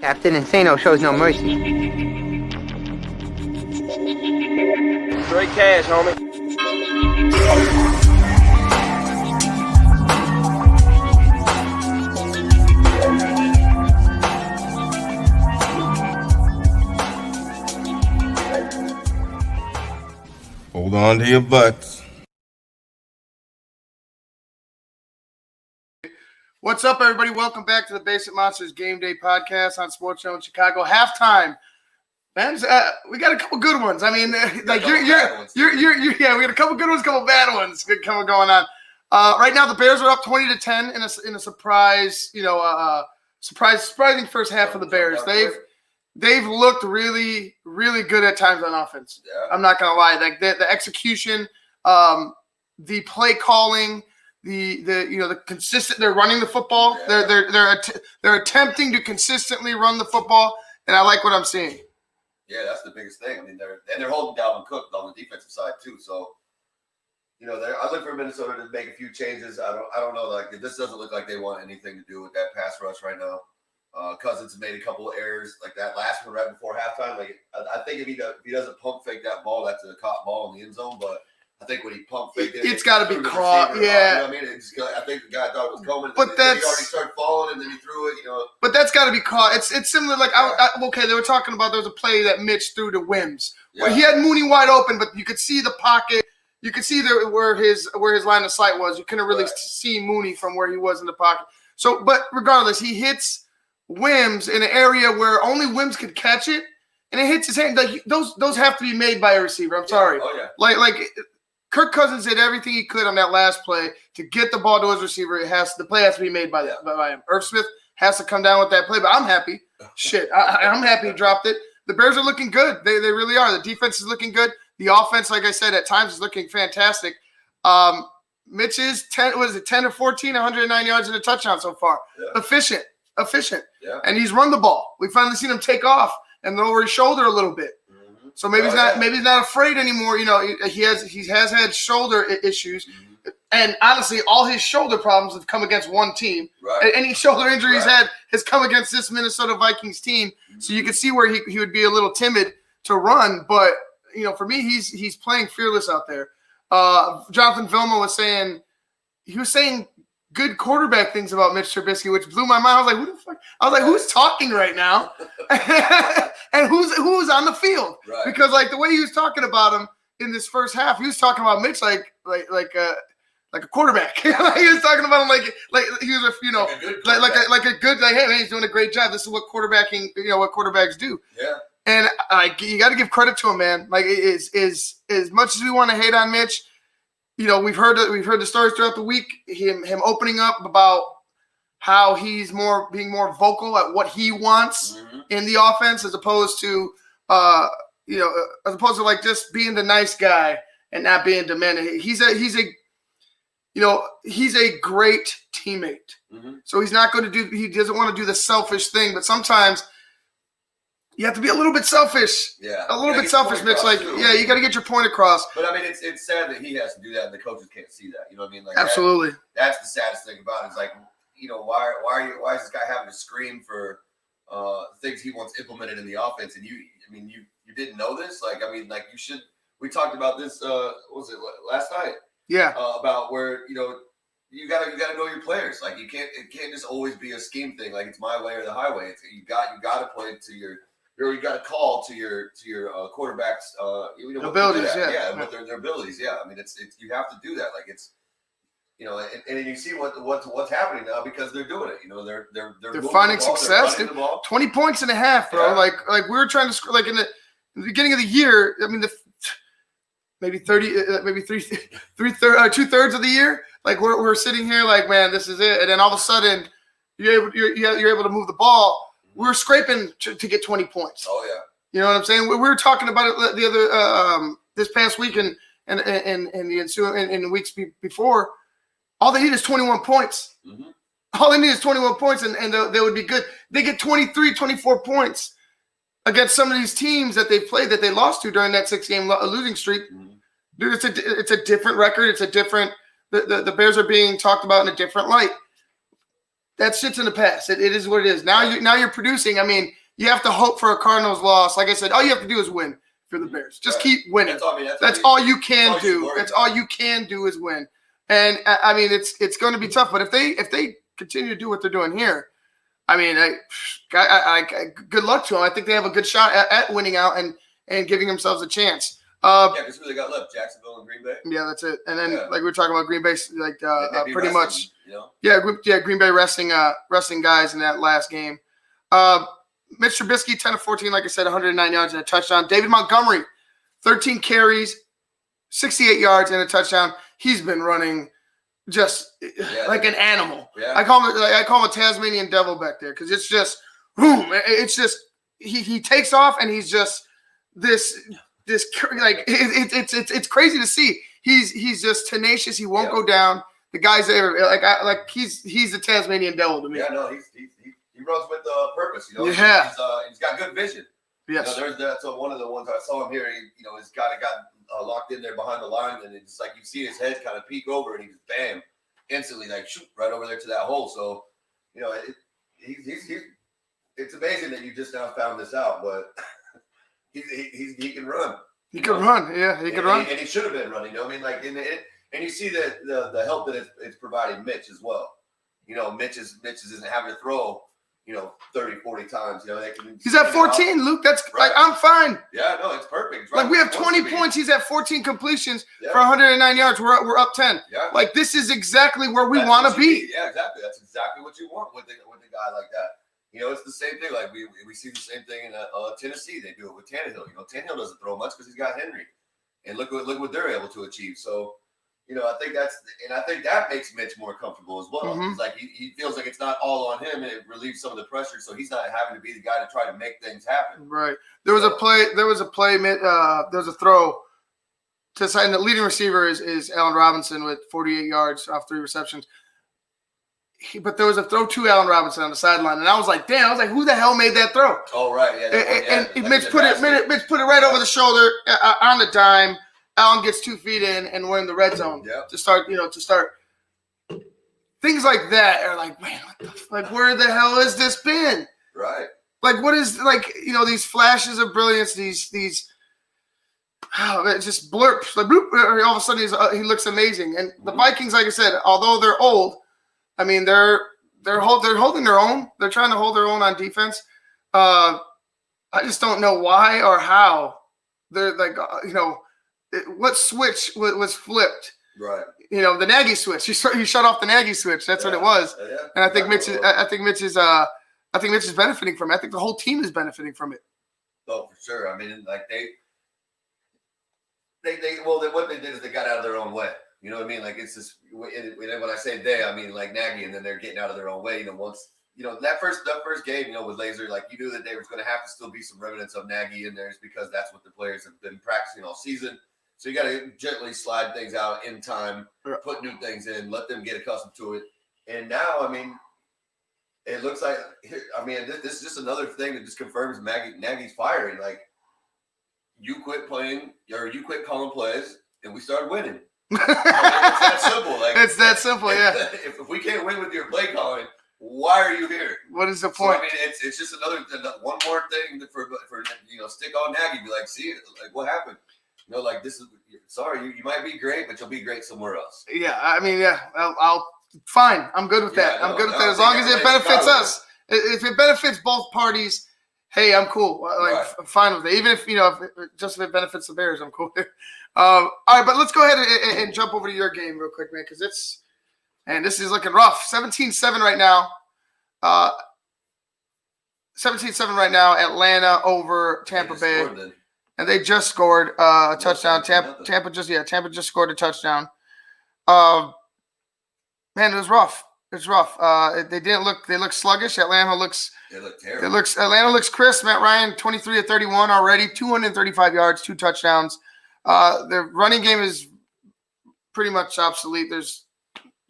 Captain Insano shows no mercy. Straight cash, homie. Hold on to your butts. What's up, everybody? Welcome back to the Basic Monsters Game Day podcast on Sports Channel in Chicago. Halftime, man. We got a couple good ones. I mean, like you're yeah. We got a couple good ones, couple bad ones going on. Right now, the Bears are up 20-10 in a surprise. Surprising first half for the Bears. They've looked really, really good at times on offense. Yeah. I'm not gonna lie. Like the execution, the play calling. The consistent. They're running the football. Yeah. They're attempting to consistently run the football, and I like what I'm seeing. Yeah, that's the biggest thing. I mean, they're holding Dalvin Cook on the defensive side too. So, I look for Minnesota to make a few changes. I don't know. Like this doesn't look like they want anything to do with that pass rush right now. Cousins made a couple of errors like that last one right before halftime. Like I think if he doesn't pump fake that ball, that's a caught ball in the end zone, but. I think when he pump faked it, it's got to be caught. Yeah, I mean, I think the guy thought it was coming, but then he already started falling, and then he threw it. But that's got to be caught. It's similar. Like they were talking about there was a play that Mitch threw to Wims, where he had Mooney wide open, but you could see the pocket. You could see where his line of sight was. You couldn't really see Mooney from where he was in the pocket. So, but regardless, he hits Wims in an area where only Wims could catch it, and it hits his hand. Like those have to be made by a receiver. I'm sorry. Oh yeah. Like. Kirk Cousins did everything he could on that last play to get the ball to his receiver. The play has to be made by him. Irv Smith has to come down with that play, but I'm happy. I'm happy he dropped it. The Bears are looking good. They really are. The defense is looking good. The offense, like I said, at times is looking fantastic. Mitch is 10 or 14, 109 yards and a touchdown so far. Yeah. Efficient. Yeah. And he's run the ball. We finally seen him take off and lower his shoulder a little bit. So maybe he's not afraid anymore. He has had shoulder issues, and honestly, all his shoulder problems have come against one team. Right. Any shoulder injury he's had has come against this Minnesota Vikings team. Mm-hmm. So you can see where he would be a little timid to run, but for me, he's playing fearless out there. Jonathan Vilma was saying good quarterback things about Mitch Trubisky, which blew my mind. I was like, who the fuck? I was like, who's talking right now? And who's on the field? Right. Because like the way he was talking about him in this first half, he was talking about Mitch like a quarterback. He was talking about him like he was hey, he's doing a great job. This is what what quarterbacks do. Yeah. And you got to give credit to him, man. Like is as much as we want to hate on Mitch. We've heard the stories throughout the week. Him opening up about how he's being more vocal at what he wants in the offense, as opposed to like just being the nice guy and not being demanding. He's a great teammate. Mm-hmm. So he's not going to he doesn't want to do the selfish thing, but sometimes. You have to be a little bit selfish. Yeah. A little bit selfish, Mitch. Like, you got to get your point across. But, I mean, it's sad that he has to do that and the coaches can't see that. You know what I mean? Like absolutely. That's the saddest thing about it. It's like, why is this guy having to scream for things he wants implemented in the offense? And you didn't know this? Like, I mean, like you should – we talked about this, last night? Yeah. About where, you gotta know your players. Like, it can't just always be a scheme thing. Like, it's my way or the highway. You got to play to your – or you got to call to your quarterbacks abilities, with their abilities, yeah. I mean, it's you have to do that. Like it's, and you see what's happening now because they're doing it. They're finding success. Dude. 20 points and a half, bro. Yeah. Like we were trying to like in the beginning of the year. I mean, maybe 30, maybe 2/3 of the year. Like we're sitting here, like man, this is it. And then all of a sudden, you're able to move the ball. We're scraping to get 20 points. Oh yeah, you know what I'm saying. We were talking about it the other this past week and the ensuing weeks before. All they need is 21 points. Mm-hmm. All they need is 21 points, and they would be good. They get 23, 24 points against some of these teams that they played that they lost to during that 6-game losing streak. Mm-hmm. Dude, it's a different record. It's a different. The Bears are being talked about in a different light. that shit's in the past. It is what it is. Now you're producing. I mean, you have to hope for a Cardinals loss. Like I said, all you have to do is win for the Bears. Just keep winning. That's all you can do. That's all you can do is win. And I mean, it's going to be tough. But if they continue to do what they're doing here, I mean, I good luck to them. I think they have a good shot at winning out and giving themselves a chance. Because who they got left? Jacksonville and Green Bay. Yeah, that's it. And then like we were talking about Green Bay, like pretty much. You know? Yeah, Green Bay resting guys in that last game. Mitch Trubisky, 10 of 14, like I said, 109 yards and a touchdown. David Montgomery, 13 carries, 68 yards and a touchdown. He's been running just like an animal. Yeah. I call him a Tasmanian devil back there because it's just boom. It's just he takes off and he's just this like it's crazy to see. He's just tenacious. He won't go down. The guy's there like he's the Tasmanian devil to me. Yeah, no, he runs with purpose. You know, yeah. He's got good vision. Yes. You know, that's one of the ones I saw him here. He's got locked in there behind the line, and it's like you see his head kind of peek over, and he just bam, instantly like shoot right over there to that hole. So, it's amazing that you just now found this out, but he can run. He can run. Yeah, he can run. And he should have been running. I mean, like and you see the help that it's providing Mitch as well. Mitch isn't having to throw 30, 40 times. He's at 14, Luke. That's right. Like I'm fine. Yeah, no, it's perfect. Like we have 20 points. He's at 14 completions for 109 yards. We're up 10. Yeah. Like this is exactly where we want to be. Yeah, exactly. That's exactly what you want with a guy like that. It's the same thing. Like we see the same thing in Tennessee. They do it with Tannehill. Tannehill doesn't throw much because he's got Henry, and look what they're able to achieve. So. I think I think that makes Mitch more comfortable as well. Mm-hmm. It's like he feels like it's not all on him, and it relieves some of the pressure, so he's not having to be the guy to try to make things happen. Right. There was a throw to sign the leading receiver is Allen Robinson with 48 yards off 3 receptions. But there was a throw to Allen Robinson on the sideline, and I was like, damn! I was like, who the hell made that throw? Oh right, yeah. And Mitch put it right over the shoulder on the dime. Allen gets 2 feet in, and we're in the red zone to start. Things like that are like, man, where the hell has this been? Right. Like, what is these flashes of brilliance? These it just blurps. Like, bloop, all of a sudden he looks amazing. And the Vikings, like I said, although they're old, I mean they're holding their own. They're trying to hold their own on defense. I just don't know why or how they're like what switch was flipped? Right. The Nagy switch. He shut off the Nagy switch. That's what it was. Yeah. And I think Mitch is benefiting from it. I think the whole team is benefiting from it. Oh, for sure. I mean, like what they did is they got out of their own way. You know what I mean? Like it's just when I say they, I mean like Nagy, and then they're getting out of their own way. Once that first game, with Laser, like you knew that there was going to have to still be some remnants of Nagy in there, because that's what the players have been practicing all season. So you got to gently slide things out in time, put new things in, let them get accustomed to it. And now, I mean, it looks like, this is just another thing that just confirms Nagy's firing. Like, you quit playing, or you quit calling plays, and we started winning. It's that simple. Like, it's that simple, yeah. If we can't win with your play calling, why are you here? What is the point? So, I mean, it's just one more thing for stick on Nagy. Be like, see, like what happened? Like this is sorry. You might be great, but you'll be great somewhere else. Yeah, I mean, yeah, I'll fine. I'm good with that. I'm good with that as long as it benefits us. If it benefits both parties, hey, I'm cool. Like I'm fine with it. Even if if it benefits the Bears, I'm cool. All right, but let's go ahead and jump over to your game real quick, man, because this is looking rough. 17-7 right now. 17-7 right now. Atlanta over Tampa Bay. And they just scored a touchdown. Tampa just scored a touchdown. Man, it was rough. It's rough. They look sluggish. Atlanta looks terrible. Atlanta looks crisp. Matt Ryan, 23 of 31 already, 235 yards, 2 touchdowns. Their running game is pretty much obsolete. There's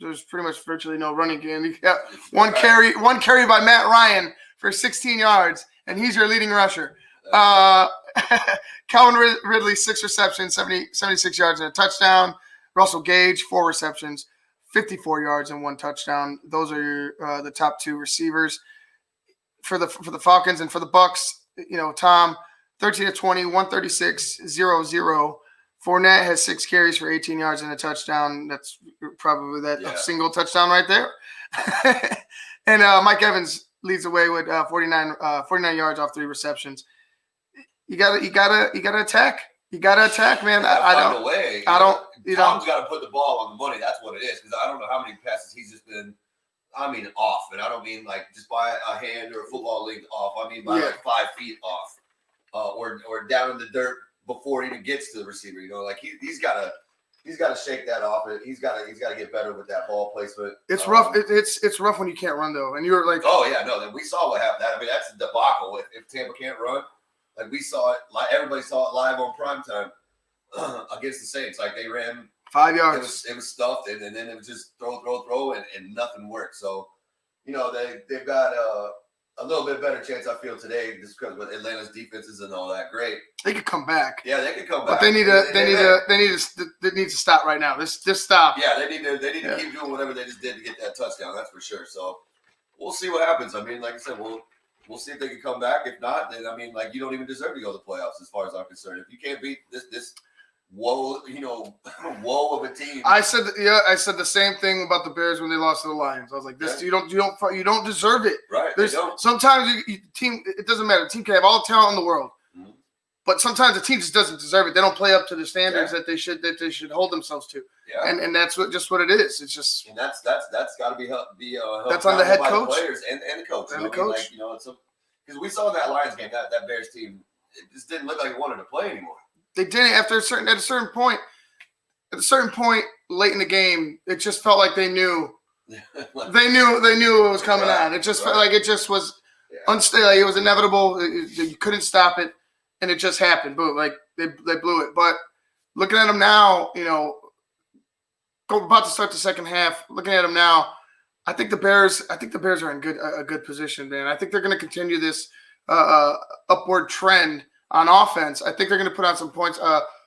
pretty much virtually no running game. You got one carry by Matt Ryan for 16 yards, and he's your leading rusher. Calvin Ridley, 6 receptions, 76 yards and a touchdown. Russell Gage, 4 receptions, 54 yards and 1 touchdown. Those are the top 2 receivers for the Falcons. And for the Bucks, Tom, 13 to 20, 136, 0-0. Fournette has 6 carries for 18 yards and a touchdown. That's probably a single touchdown right there. And Mike Evans leads the way with 49 yards off 3 receptions. You gotta attack. You gotta attack, man. Tom's got to put the ball on the money. That's what it is. Because I don't know how many passes he's just been. I mean, off, and I don't mean like just by a hand or a football length off. I mean by like 5 feet off, or down in the dirt before it even gets to the receiver. Like he's got to shake that off. He's got to get better with that ball placement. It's rough. It's rough when you can't run though, and you're like, oh yeah, no. We saw what happened. I mean, that's a debacle if Tampa can't run. Like we saw it, like everybody saw it live on primetime against the Saints. Like they ran 5 yards. It was stuffed, and then it was just throw, and nothing worked. So, they've got a little bit better chance, I feel, today, just because with Atlanta's defenses and all that. Great, they could come back. Yeah, they could come back. But they need to stop right now. This stop. Yeah, they need to keep doing whatever they just did to get that touchdown. That's for sure. So we'll see what happens. I mean, like I said, we'll see if they can come back. If not, then you don't even deserve to go to the playoffs, as far as I'm concerned. If you can't beat this woe of a team. I said the same thing about the Bears when they lost to the Lions. I was like, you don't deserve it. Right. Sometimes team, it doesn't matter. The team can have all the talent in the world, but sometimes the team just doesn't deserve it. They don't play up to the standards that they should hold themselves to. Yeah. And that's just what it is. It's just, and that's got to be that's on the head coach, the players and the coach. And the coach. Because we saw in that Lions game that Bears team, it just didn't look like it wanted to play anymore. They didn't at a certain point late in the game. It just felt like they knew they knew it was coming on. It just felt like it just was unstable. Like it was inevitable. You couldn't stop it, and it just happened. Boom! Like they blew it. But looking at them now, about to start the second half. Looking at them now, I think the Bears are in a good position, man. I think they're going to continue this upward trend on offense. I think they're going to put on some points.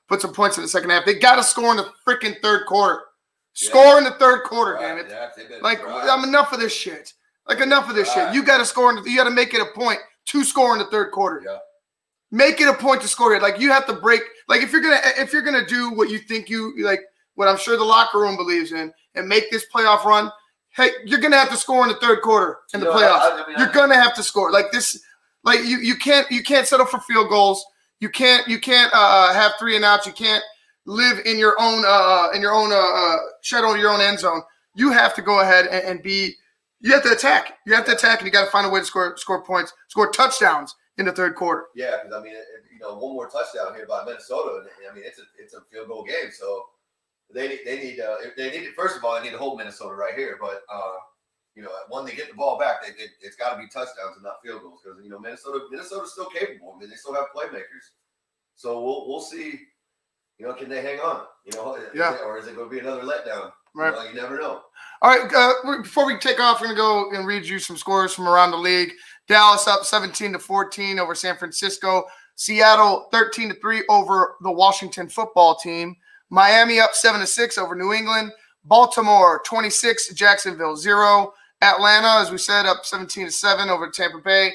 Put some points in the second half. They got to score in the freaking third quarter. Score in the third quarter, damn it! I'm enough of this shit. Enough of this shit. You got to score. You got to make it a point to score in the third quarter. Yeah. Make it a point to score it. You have to break. If you're gonna do what you think you like, what I'm sure the locker room believes in, and make this playoff run. Hey, you're gonna have to score in the third quarter in the playoffs. You're gonna have to score this. You can't settle for field goals. You can't have 3 and outs. You can't live in your own shadow in your own end zone. You have to go ahead and be. You have to attack. You have to attack, and you got to find a way to score points, score touchdowns in the third quarter. Yeah, because one more touchdown here by Minnesota. It's a field goal game. So they need first of all they need to hold Minnesota right here, but. When they get the ball back, it's got to be touchdowns and not field goals because Minnesota's still capable. They still have playmakers. So we'll see. Can they hang on? Or is it going to be another letdown? Right. You never know. All right. Before we take off, we're going to go and read you some scores from around the league. Dallas up 17-14 over San Francisco. Seattle 13-3 over the Washington football team. Miami up 7-6 over New England. Baltimore 26, Jacksonville 0. Atlanta, as we said, up 17-7 over Tampa Bay.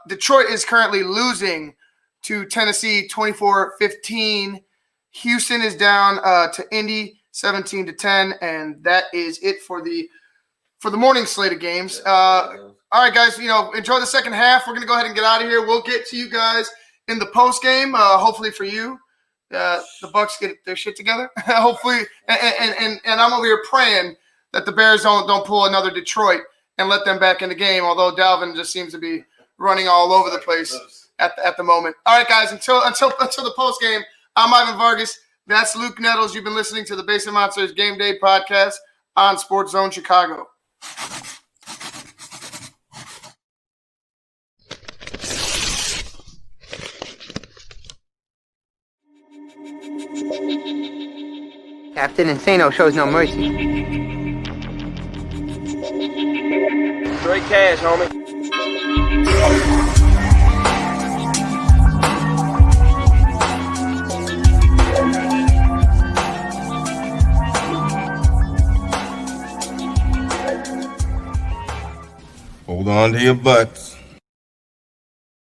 Detroit is currently losing to Tennessee 24-15. Houston is down to Indy 17-10, and that is it for the morning slate of games. All right, guys, enjoy the second half. We're going to go ahead and get out of here. We'll get to you guys in the post game, hopefully for you. The Bucs get their shit together, hopefully, and I'm over here praying that the Bears don't pull another Detroit and let them back in the game. Although Dalvin just seems to be running all over the place at the moment. All right, guys, until the post game, I'm Ivan Vargas. That's Luke Nettles. You've been listening to the Basement Monsters Game Day podcast on Sports Zone Chicago. Captain Insano shows no mercy. Straight cash, homie. on to your butts.